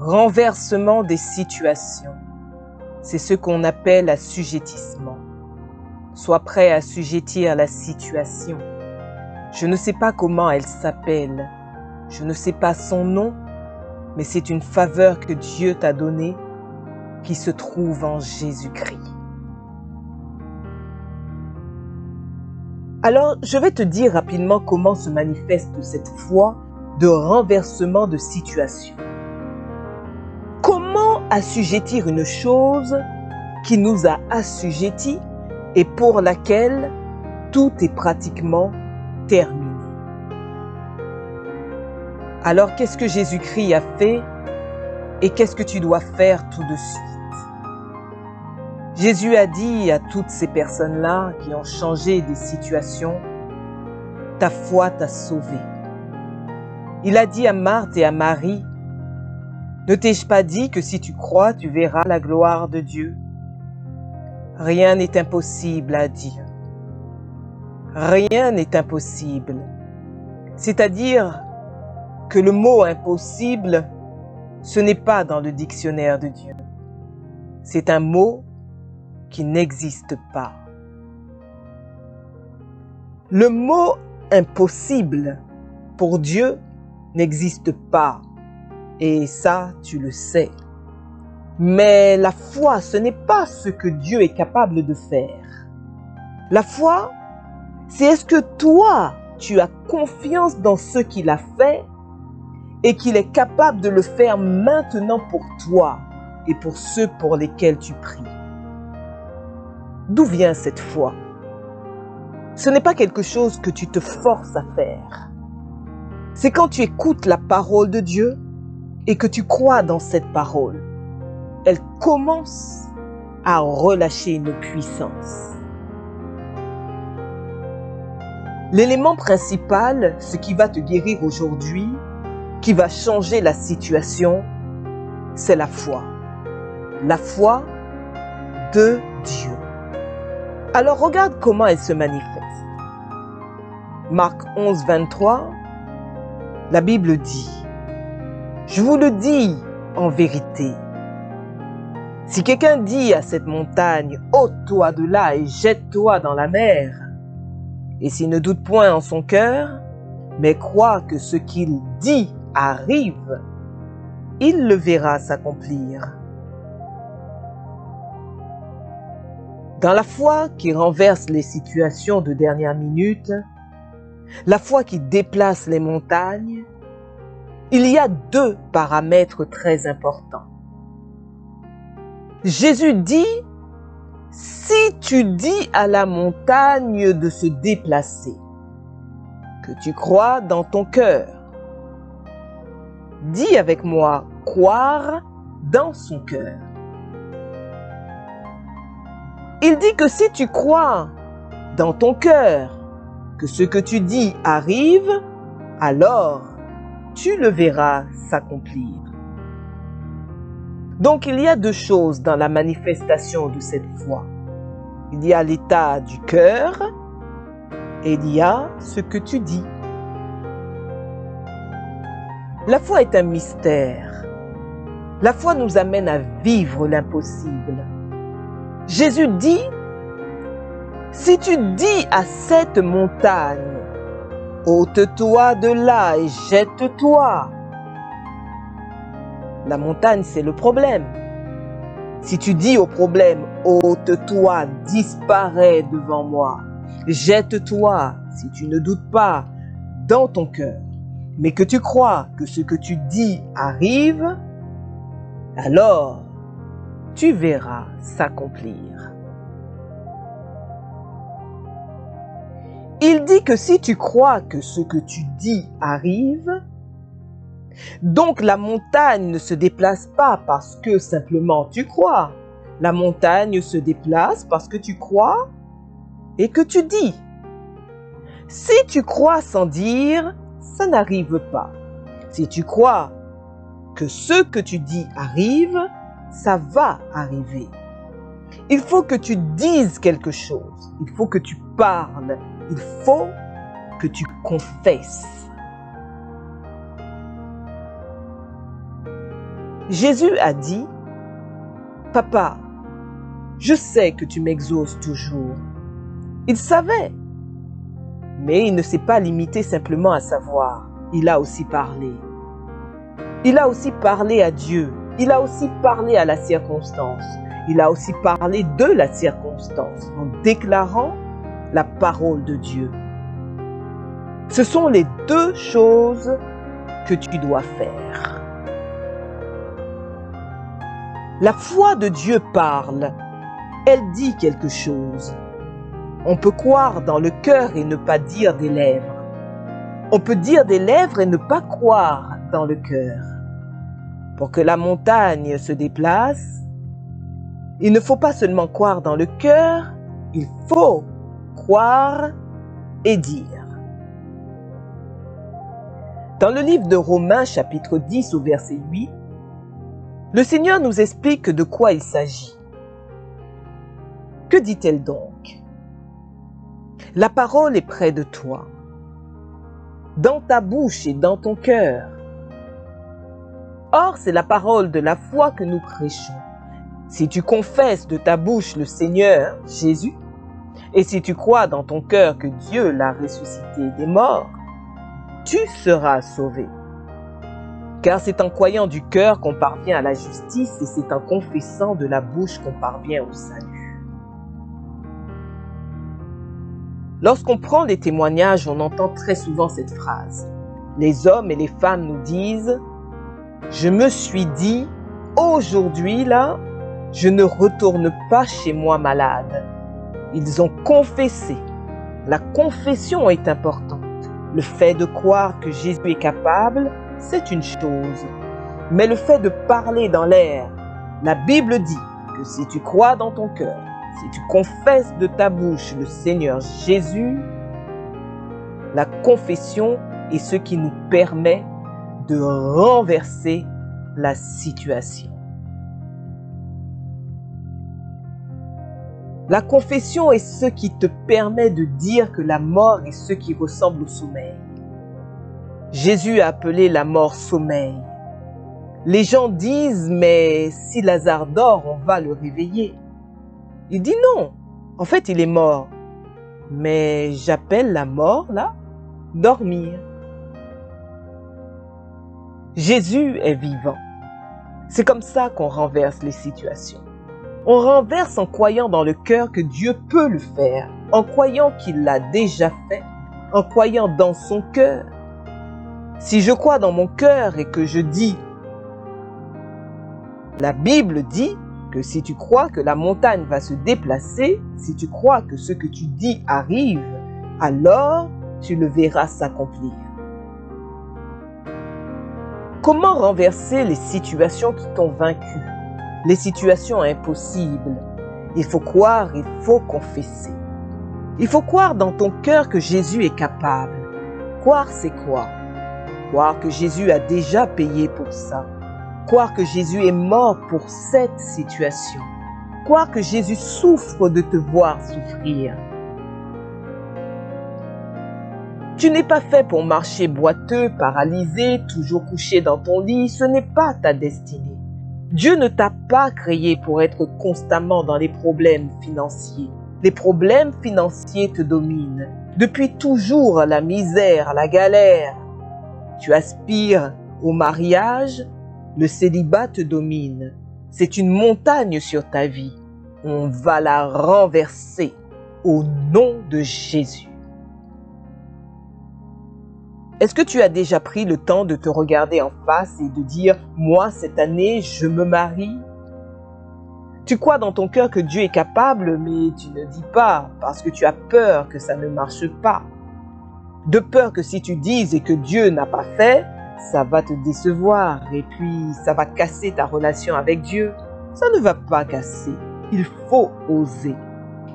Renversement des situations. C'est ce qu'on appelle assujettissement. Sois prêt à assujettir la situation. Je ne sais pas comment elle s'appelle. Je ne sais pas son nom, mais c'est une faveur que Dieu t'a donnée qui se trouve en Jésus-Christ. Alors, je vais te dire rapidement comment se manifeste cette foi de renversement de situation. Comment assujettir une chose qui nous a assujettis et pour laquelle tout est pratiquement terminé. Alors, qu'est-ce que Jésus-Christ a fait et qu'est-ce que tu dois faire tout de suite? Jésus a dit à toutes ces personnes-là qui ont changé des situations, « Ta foi t'a sauvé. » Il a dit à Marthe et à Marie, « Ne t'ai-je pas dit que si tu crois, tu verras la gloire de Dieu? » Rien n'est impossible à Dieu. Rien n'est impossible. C'est-à-dire que le mot impossible, ce n'est pas dans le dictionnaire de Dieu. C'est un mot qui n'existe pas. Le mot impossible pour Dieu n'existe pas. Et ça, tu le sais. Mais la foi, ce n'est pas ce que Dieu est capable de faire. La foi, c'est est-ce que toi, tu as confiance dans ce qu'il a fait et qu'il est capable de le faire maintenant pour toi et pour ceux pour lesquels tu pries. D'où vient cette foi? Ce n'est pas quelque chose que tu te forces à faire. C'est quand tu écoutes la parole de Dieu et que tu crois dans cette parole. Elle commence à relâcher une puissance. L'élément principal, ce qui va te guérir aujourd'hui, qui va changer la situation, c'est la foi. La foi de Dieu. Alors regarde comment elle se manifeste. Marc 11, 23, la Bible dit, « Je vous le dis en vérité, si quelqu'un dit à cette montagne, « ôte-toi de là et jette-toi dans la mer », et s'il ne doute point en son cœur, mais croit que ce qu'il dit arrive, il le verra s'accomplir. » Dans la foi qui renverse les situations de dernière minute, la foi qui déplace les montagnes, il y a deux paramètres très importants. Jésus dit, si tu dis à la montagne de se déplacer, que tu crois dans ton cœur, dis avec moi, croire dans son cœur. Il dit que si tu crois dans ton cœur que ce que tu dis arrive, alors tu le verras s'accomplir. Donc il y a deux choses dans la manifestation de cette foi. Il y a l'état du cœur et il y a ce que tu dis. La foi est un mystère. La foi nous amène à vivre l'impossible. Jésus dit, si tu dis à cette montagne, ôte-toi de là et jette-toi. La montagne, c'est le problème. Si tu dis au problème, ôte-toi, disparais devant moi, jette-toi, si tu ne doutes pas dans ton cœur, mais que tu crois que ce que tu dis arrive, alors tu verras s'accomplir. Il dit que si tu crois que ce que tu dis arrive, donc la montagne ne se déplace pas parce que simplement tu crois. La montagne se déplace parce que tu crois et que tu dis. Si tu crois sans dire, ça n'arrive pas. Si tu crois que ce que tu dis arrive, ça va arriver. Il faut que tu dises quelque chose. Il faut que tu parles. Il faut que tu confesses. Jésus a dit, « Papa, je sais que tu m'exauces toujours. » Il savait, mais il ne s'est pas limité simplement à savoir. Il a aussi parlé. Il a aussi parlé à Dieu. Il a aussi parlé à la circonstance. Il a aussi parlé de la circonstance en déclarant la parole de Dieu. Ce sont les deux choses que tu dois faire. La foi de Dieu parle. Elle dit quelque chose. On peut croire dans le cœur et ne pas dire des lèvres. On peut dire des lèvres et ne pas croire dans le cœur. Pour que la montagne se déplace, il ne faut pas seulement croire dans le cœur, il faut croire et dire. Dans le livre de Romains, chapitre 10, au verset 8, le Seigneur nous explique de quoi il s'agit. Que dit-elle donc? La parole est près de toi, dans ta bouche et dans ton cœur. Or, c'est la parole de la foi que nous prêchons. Si tu confesses de ta bouche le Seigneur, Jésus, et si tu crois dans ton cœur que Dieu l'a ressuscité des morts, tu seras sauvé. Car c'est en croyant du cœur qu'on parvient à la justice et c'est en confessant de la bouche qu'on parvient au salut. Lorsqu'on prend les témoignages, on entend très souvent cette phrase. Les hommes et les femmes nous disent « Je me suis dit, aujourd'hui là, je ne retourne pas chez moi malade. » Ils ont confessé. La confession est importante. Le fait de croire que Jésus est capable, c'est une chose. Mais le fait de parler dans l'air, la Bible dit que si tu crois dans ton cœur, si tu confesses de ta bouche le Seigneur Jésus, la confession est ce qui nous permet de renverser la situation. La confession est ce qui te permet de dire que la mort est ce qui ressemble au sommeil. Jésus a appelé la mort sommeil. Les gens disent, mais si Lazare dort, on va le réveiller. Il dit non, en fait il est mort. Mais j'appelle la mort, là, dormir. Jésus est vivant. C'est comme ça qu'on renverse les situations. On renverse en croyant dans le cœur que Dieu peut le faire, en croyant qu'il l'a déjà fait, en croyant dans son cœur. Si je crois dans mon cœur et que je dis, la Bible dit que si tu crois que la montagne va se déplacer, si tu crois que ce que tu dis arrive, alors tu le verras s'accomplir. Comment renverser les situations qui t'ont vaincu, les situations impossibles? Il faut croire, il faut confesser. Il faut croire dans ton cœur que Jésus est capable. Croire, c'est quoi? Croire que Jésus a déjà payé pour ça. Croire que Jésus est mort pour cette situation. Croire que Jésus souffre de te voir souffrir. Tu n'es pas fait pour marcher boiteux, paralysé, toujours couché dans ton lit. Ce n'est pas ta destinée. Dieu ne t'a pas créé pour être constamment dans les problèmes financiers. Les problèmes financiers te dominent. Depuis toujours, la misère, la galère. Tu aspires au mariage, le célibat te domine. C'est une montagne sur ta vie. On va la renverser au nom de Jésus. Est-ce que tu as déjà pris le temps de te regarder en face et de dire « Moi, cette année, je me marie » ? Tu crois dans ton cœur que Dieu est capable, mais tu ne dis pas parce que tu as peur que ça ne marche pas. De peur que si tu dises et que Dieu n'a pas fait, ça va te décevoir et puis ça va casser ta relation avec Dieu. Ça ne va pas casser. Il faut oser.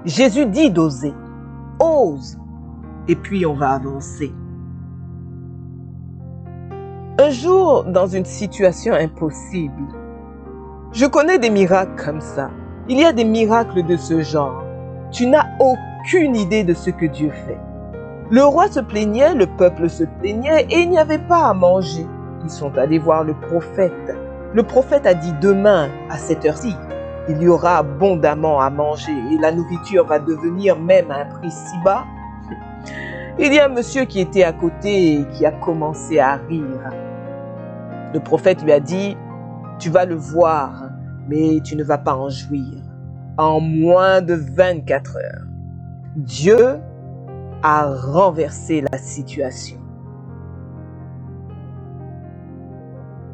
Jésus dit d'oser. Ose. Et puis on va avancer. Un jour, dans une situation impossible, je connais des miracles comme ça. Il y a des miracles de ce genre. Tu n'as aucune idée de ce que Dieu fait. Le roi se plaignait, le peuple se plaignait et il n'y avait pas à manger. Ils sont allés voir le prophète. Le prophète a dit demain à cette heure-ci, il y aura abondamment à manger et la nourriture va devenir même à un prix si bas. Il y a un monsieur qui était à côté et qui a commencé à rire. Le prophète lui a dit, tu vas le voir, mais tu ne vas pas en jouir. En moins de 24 heures, Dieu a renversé la situation.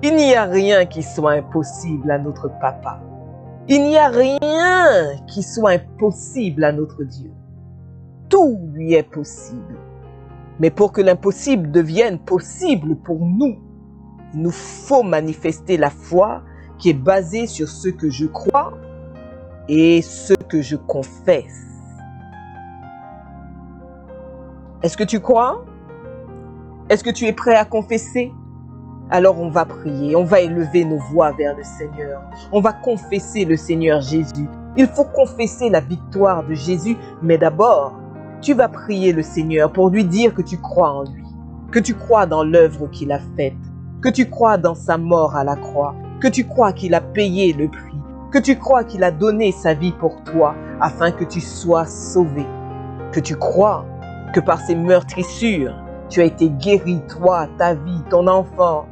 Il n'y a rien qui soit impossible à notre papa. Il n'y a rien qui soit impossible à notre Dieu. Tout lui est possible. Mais pour que l'impossible devienne possible pour nous, il nous faut manifester la foi qui est basée sur ce que je crois et ce que je confesse. Est-ce que tu crois? Est-ce que tu es prêt à confesser? Alors on va prier, on va élever nos voix vers le Seigneur. On va confesser le Seigneur Jésus. Il faut confesser la victoire de Jésus, mais d'abord, tu vas prier le Seigneur pour lui dire que tu crois en lui, que tu crois dans l'œuvre qu'il a faite, que tu crois dans sa mort à la croix, que tu crois qu'il a payé le prix, que tu crois qu'il a donné sa vie pour toi afin que tu sois sauvé, que tu crois que par ses meurtrissures, tu as été guéri, toi, ta vie, ton enfant.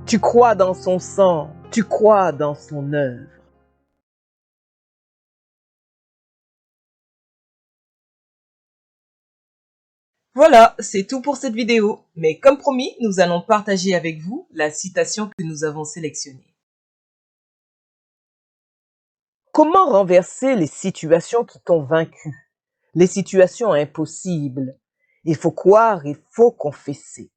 Tu crois dans son sang, tu crois dans son œuvre. Voilà, c'est tout pour cette vidéo. Mais comme promis, nous allons partager avec vous la citation que nous avons sélectionnée. Comment renverser les situations qui t'ont vaincu? Les situations impossibles. Il faut croire, il faut confesser.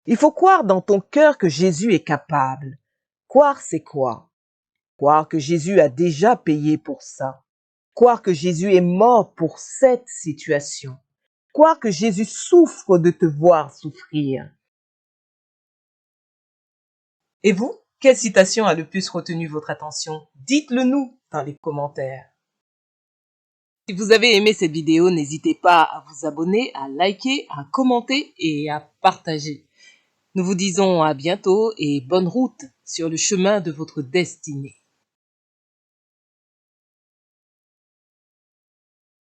Il faut croire dans ton cœur que Jésus est capable. Croire, c'est quoi? Croire que Jésus a déjà payé pour ça. Croire que Jésus est mort pour cette situation. Croire que Jésus souffre de te voir souffrir. Et vous, quelle citation a le plus retenu votre attention? Dites-le nous dans les commentaires. Si vous avez aimé cette vidéo, n'hésitez pas à vous abonner, à liker, à commenter et à partager. Nous vous disons à bientôt et bonne route sur le chemin de votre destinée.